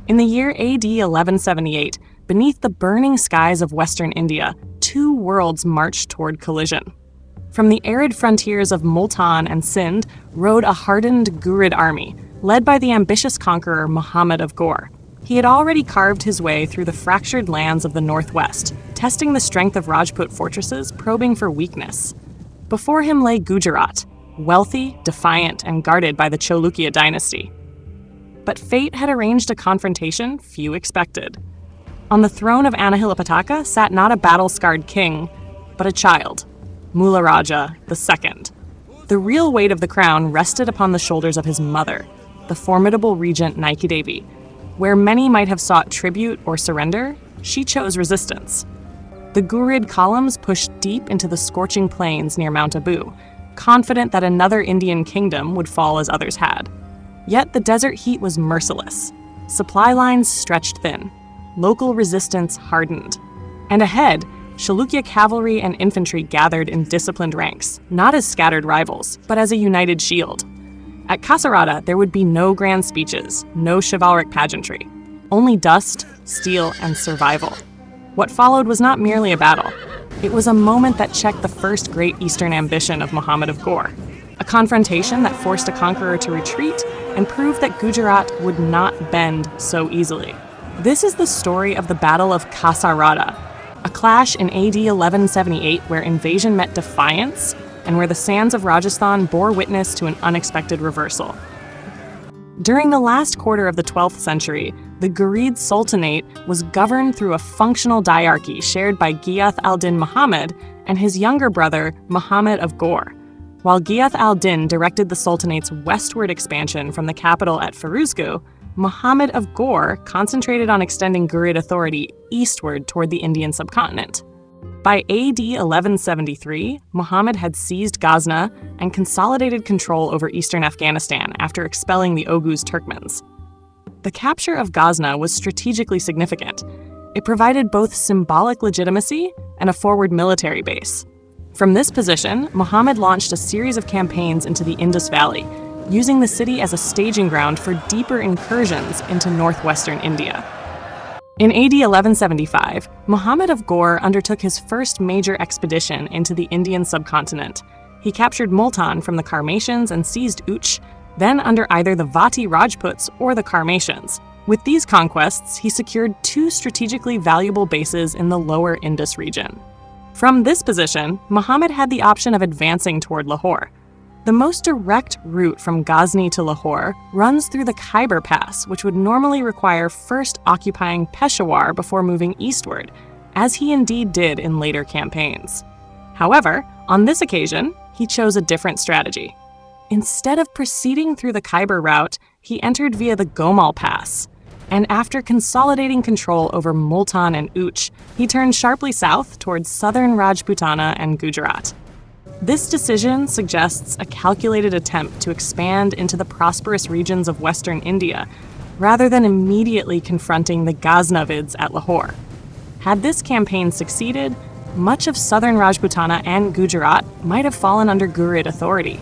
In the year AD 1178, beneath the burning skies of western India, two worlds marched toward collision. From the arid frontiers of Multan and Sindh rode a hardened Ghurid army, led by the ambitious conqueror Muhammad of Ghor. He had already carved his way through the fractured lands of the northwest, testing the strength of Rajput fortresses, probing for weakness. Before him lay Gujarat, wealthy, defiant, and guarded by the Chaulukya dynasty. But fate had arranged a confrontation few expected. On the throne of Anahilapataka sat not a battle-scarred king, but a child, Mularaja II. The real weight of the crown rested upon the shoulders of his mother, the formidable regent Naikidevi. Where many might have sought tribute or surrender, she chose resistance. The Ghurid columns pushed deep into the scorching plains near Mount Abu, confident that another Indian kingdom would fall as others had. Yet the desert heat was merciless. Supply lines stretched thin. Local resistance hardened. And ahead, Chaulukya cavalry and infantry gathered in disciplined ranks, not as scattered rivals, but as a united shield. At Kasahrada, there would be no grand speeches, no chivalric pageantry. Only dust, steel, and survival. What followed was not merely a battle. It was a moment that checked the first great eastern ambition of Muhammad of Ghor, a confrontation that forced a conqueror to retreat and proved that Gujarat would not bend so easily. This is the story of the Battle of Kasahrada, a clash in AD 1178 where invasion met defiance and where the sands of Rajasthan bore witness to an unexpected reversal. During the last quarter of the 12th century, the Ghurid Sultanate was governed through a functional diarchy shared by Ghiyath al-Din Muhammad and his younger brother, Muhammad of Ghor. While Ghiyath al-Din directed the Sultanate's westward expansion from the capital at Firuzkoh, Muhammad of Ghor concentrated on extending Ghurid authority eastward toward the Indian subcontinent. By AD 1173, Muhammad had seized Ghazna and consolidated control over eastern Afghanistan after expelling the Oghuz Turkmens. The capture of Ghazna was strategically significant. It provided both symbolic legitimacy and a forward military base. From this position, Muhammad launched a series of campaigns into the Indus Valley, using the city as a staging ground for deeper incursions into northwestern India. In AD 1175, Muhammad of Ghor undertook his first major expedition into the Indian subcontinent. He captured Multan from the Karmatians and seized Uch, then under either the Vati Rajputs or the Karmatians. With these conquests, he secured two strategically valuable bases in the lower Indus region. From this position, Muhammad had the option of advancing toward Lahore. The most direct route from Ghazni to Lahore runs through the Khyber Pass, which would normally require first occupying Peshawar before moving eastward, as he indeed did in later campaigns. However, on this occasion, he chose a different strategy. Instead of proceeding through the Khyber route, he entered via the Gomal Pass, and after consolidating control over Multan and Uch, he turned sharply south towards southern Rajputana and Gujarat. This decision suggests a calculated attempt to expand into the prosperous regions of western India, rather than immediately confronting the Ghaznavids at Lahore. Had this campaign succeeded, much of southern Rajputana and Gujarat might have fallen under Ghurid authority.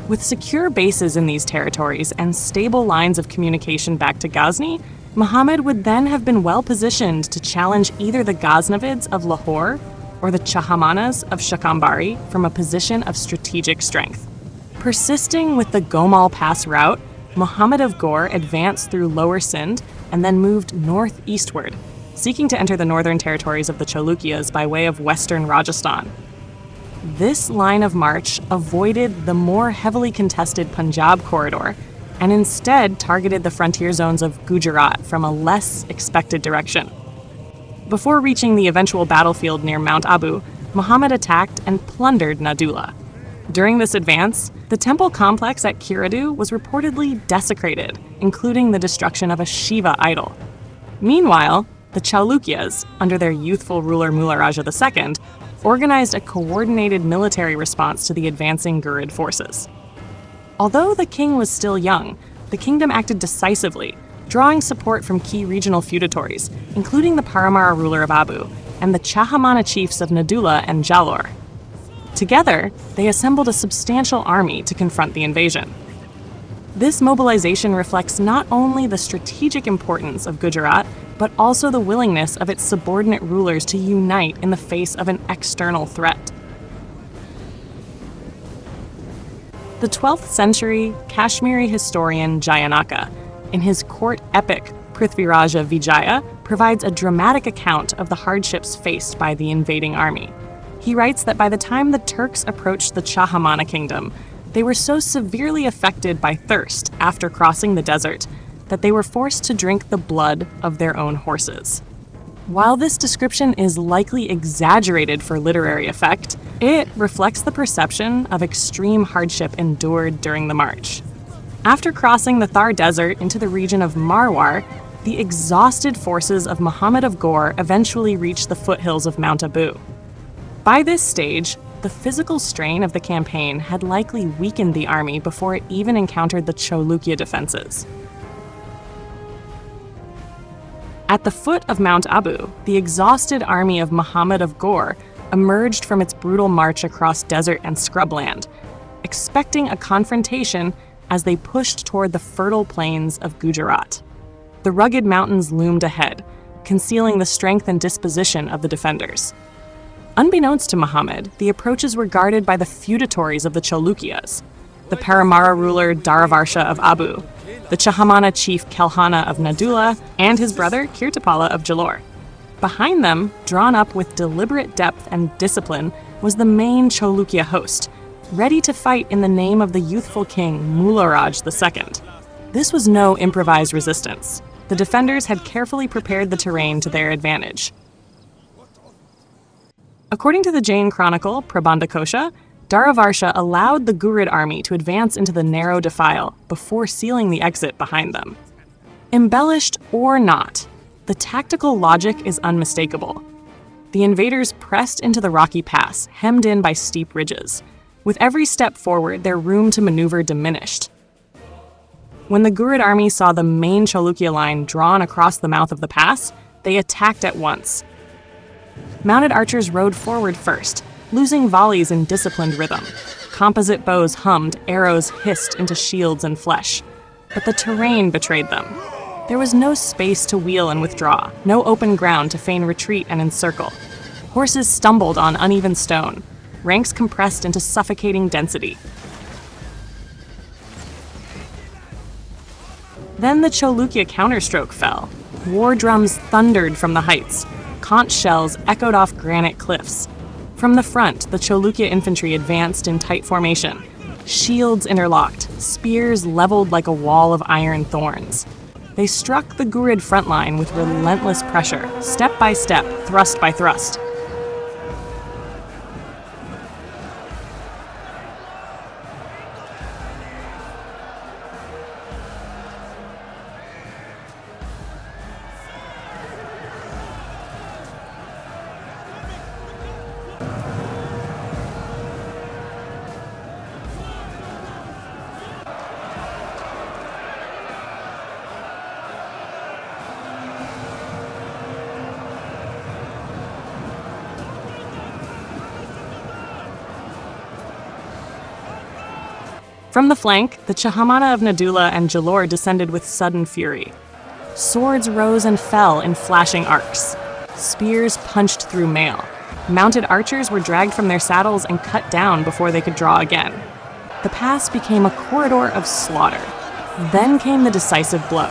With secure bases in these territories and stable lines of communication back to Ghazni, Muhammad would then have been well positioned to challenge either the Ghaznavids of Lahore or the Chahamanas of Shakambari from a position of strategic strength. Persisting with the Gomal Pass route, Muhammad of Ghor advanced through Lower Sindh and then moved northeastward, seeking to enter the northern territories of the Chaulukyas by way of western Rajasthan. This line of march avoided the more heavily contested Punjab corridor and instead targeted the frontier zones of Gujarat from a less expected direction. Before reaching the eventual battlefield near Mount Abu, Muhammad attacked and plundered Naddula. During this advance, the temple complex at Kiradu was reportedly desecrated, including the destruction of a Shiva idol. Meanwhile, the Chaulukyas, under their youthful ruler Mularaja II, organized a coordinated military response to the advancing Ghurid forces. Although the king was still young, the kingdom acted decisively, drawing support from key regional feudatories, including the Paramara ruler of Abu and the Chahamana chiefs of Naddula and Jalor. Together, they assembled a substantial army to confront the invasion. This mobilization reflects not only the strategic importance of Gujarat, but also the willingness of its subordinate rulers to unite in the face of an external threat. The 12th century Kashmiri historian Jayanaka, in his court epic Prithviraja Vijaya, provides a dramatic account of the hardships faced by the invading army. He writes that by the time the Turks approached the Chahamana kingdom, they were so severely affected by thirst after crossing the desert that they were forced to drink the blood of their own horses. While this description is likely exaggerated for literary effect, it reflects the perception of extreme hardship endured during the march. After crossing the Thar Desert into the region of Marwar, the exhausted forces of Muhammad of Ghor eventually reached the foothills of Mount Abu. By this stage, the physical strain of the campaign had likely weakened the army before it even encountered the Chaulukya defenses. At the foot of Mount Abu, the exhausted army of Muhammad of Ghor emerged from its brutal march across desert and scrubland, expecting a confrontation as they pushed toward the fertile plains of Gujarat. The rugged mountains loomed ahead, concealing the strength and disposition of the defenders. Unbeknownst to Muhammad, the approaches were guarded by the feudatories of the Chaulukyas, the Paramara ruler Daravarsha of Abu, the Chahamana chief Kelhana of Naddula, and his brother Kirtipala of Jalor. Behind them, drawn up with deliberate depth and discipline, was the main Chaulukya host, ready to fight in the name of the youthful king Mularaja II. This was no improvised resistance. The defenders had carefully prepared the terrain to their advantage. According to the Jain chronicle Prabandhakosha, Daravarsha allowed the Ghurid army to advance into the narrow defile before sealing the exit behind them. Embellished or not, the tactical logic is unmistakable. The invaders pressed into the rocky pass, hemmed in by steep ridges. With every step forward, their room to maneuver diminished. When the Ghurid army saw the main Chaulukya line drawn across the mouth of the pass, they attacked at once. Mounted archers rode forward first, losing volleys in disciplined rhythm. Composite bows hummed, arrows hissed into shields and flesh. But the terrain betrayed them. There was no space to wheel and withdraw, no open ground to feign retreat and encircle. Horses stumbled on uneven stone, ranks compressed into suffocating density. Then the Chaulukya counterstroke fell. War drums thundered from the heights. Conch shells echoed off granite cliffs. From the front, the Chaulukya infantry advanced in tight formation. Shields interlocked, spears leveled like a wall of iron thorns. They struck the Ghurid front line with relentless pressure, step by step, thrust by thrust. From the flank, the Chahamana of Naddula and Jalor descended with sudden fury. Swords rose and fell in flashing arcs. Spears punched through mail. Mounted archers were dragged from their saddles and cut down before they could draw again. The pass became a corridor of slaughter. Then came the decisive blow.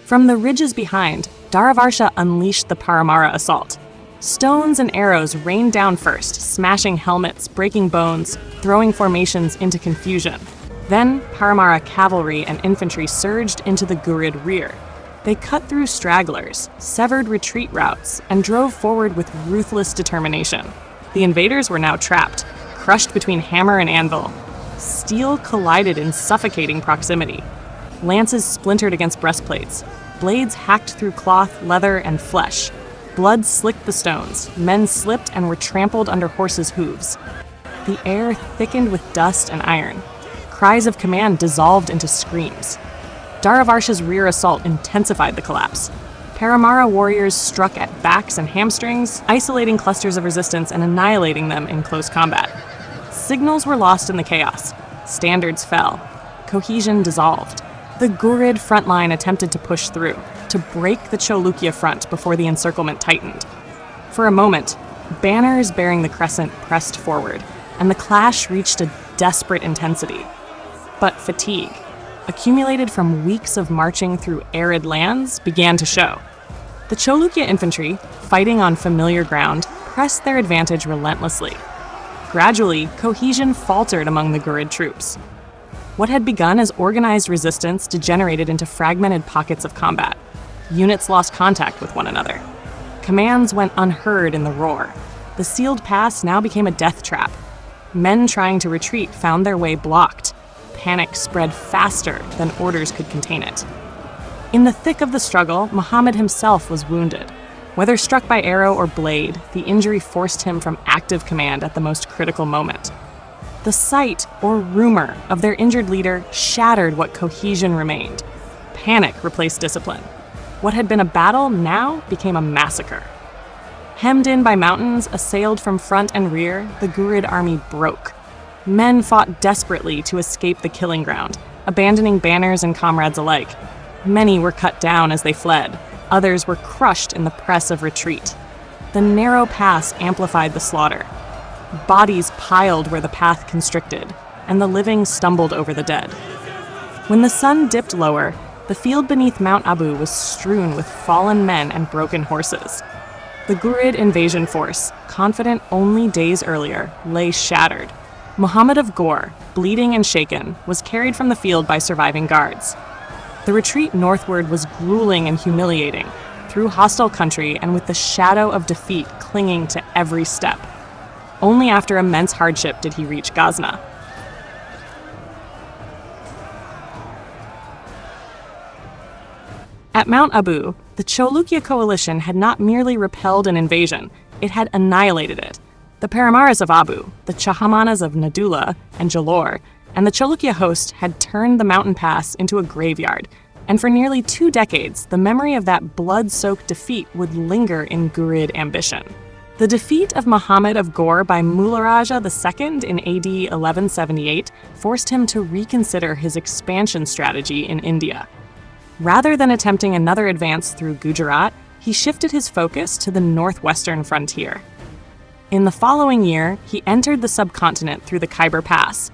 From the ridges behind, Daravarsha unleashed the Paramara assault. Stones and arrows rained down first, smashing helmets, breaking bones, throwing formations into confusion. Then, Paramara cavalry and infantry surged into the Ghurid rear. They cut through stragglers, severed retreat routes, and drove forward with ruthless determination. The invaders were now trapped, crushed between hammer and anvil. Steel collided in suffocating proximity. Lances splintered against breastplates. Blades hacked through cloth, leather, and flesh. Blood slicked the stones. Men slipped and were trampled under horses' hooves. The air thickened with dust and iron. Cries of command dissolved into screams. Daravarsha's rear assault intensified the collapse. Paramara warriors struck at backs and hamstrings, isolating clusters of resistance and annihilating them in close combat. Signals were lost in the chaos. standards fell. Cohesion dissolved. The Ghurid front line attempted to push through, to break the Chaulukya front before the encirclement tightened. For a moment, banners bearing the crescent pressed forward, and the clash reached a desperate intensity. But fatigue, accumulated from weeks of marching through arid lands, began to show. The Chaulukya infantry, fighting on familiar ground, pressed their advantage relentlessly. Gradually, cohesion faltered among the Ghurid troops. What had begun as organized resistance degenerated into fragmented pockets of combat. Units lost contact with one another. Commands went unheard in the roar. The sealed pass now became a death trap. Men trying to retreat found their way blocked. Panic spread faster than orders could contain it. In the thick of the struggle, Muhammad himself was wounded. Whether struck by arrow or blade, the injury forced him from active command at the most critical moment. The sight or rumor of their injured leader shattered what cohesion remained. Panic replaced discipline. What had been a battle now became a massacre. Hemmed in by mountains, assailed from front and rear, the Ghurid army broke. Men fought desperately to escape the killing ground, abandoning banners and comrades alike. Many were cut down as they fled. Others were crushed in the press of retreat. The narrow pass amplified the slaughter. Bodies piled where the path constricted, and the living stumbled over the dead. When the sun dipped lower, the field beneath Mount Abu was strewn with fallen men and broken horses. The Ghurid invasion force, confident only days earlier, lay shattered. Muhammad of Ghor, bleeding and shaken, was carried from the field by surviving guards. The retreat northward was grueling and humiliating, through hostile country and with the shadow of defeat clinging to every step. Only after immense hardship did he reach Ghazna. At Mount Abu, the Chaulukya coalition had not merely repelled an invasion, it had annihilated it. The Paramaras of Abu, the Chahamanas of Naddula and Jalor, and the Chaulukya host had turned the mountain pass into a graveyard, and for nearly 2 decades, the memory of that blood-soaked defeat would linger in Ghurid ambition. The defeat of Muhammad of Ghor by Mularaja II in AD 1178 forced him to reconsider his expansion strategy in India. Rather than attempting another advance through Gujarat, he shifted his focus to the northwestern frontier. In the following year, he entered the subcontinent through the Khyber Pass,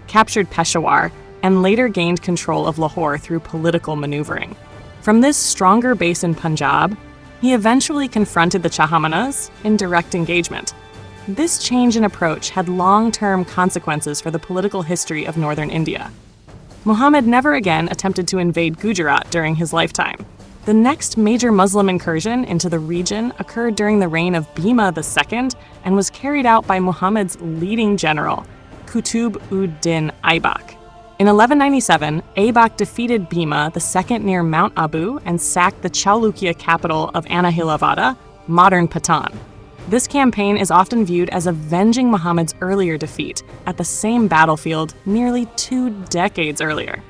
captured Peshawar, and later gained control of Lahore through political maneuvering. From this stronger base in Punjab, he eventually confronted the Chahamanas in direct engagement. This change in approach had long-term consequences for the political history of northern India. Muhammad never again attempted to invade Gujarat during his lifetime. The next major Muslim incursion into the region occurred during the reign of Bhima II and was carried out by Muhammad's leading general, Qutb-ud-Din Aibak. In 1197, Aibak defeated Bhima II near Mount Abu and sacked the Chaulukya capital of Anahilavada, modern Patan. This campaign is often viewed as avenging Muhammad's earlier defeat at the same battlefield nearly 2 decades earlier.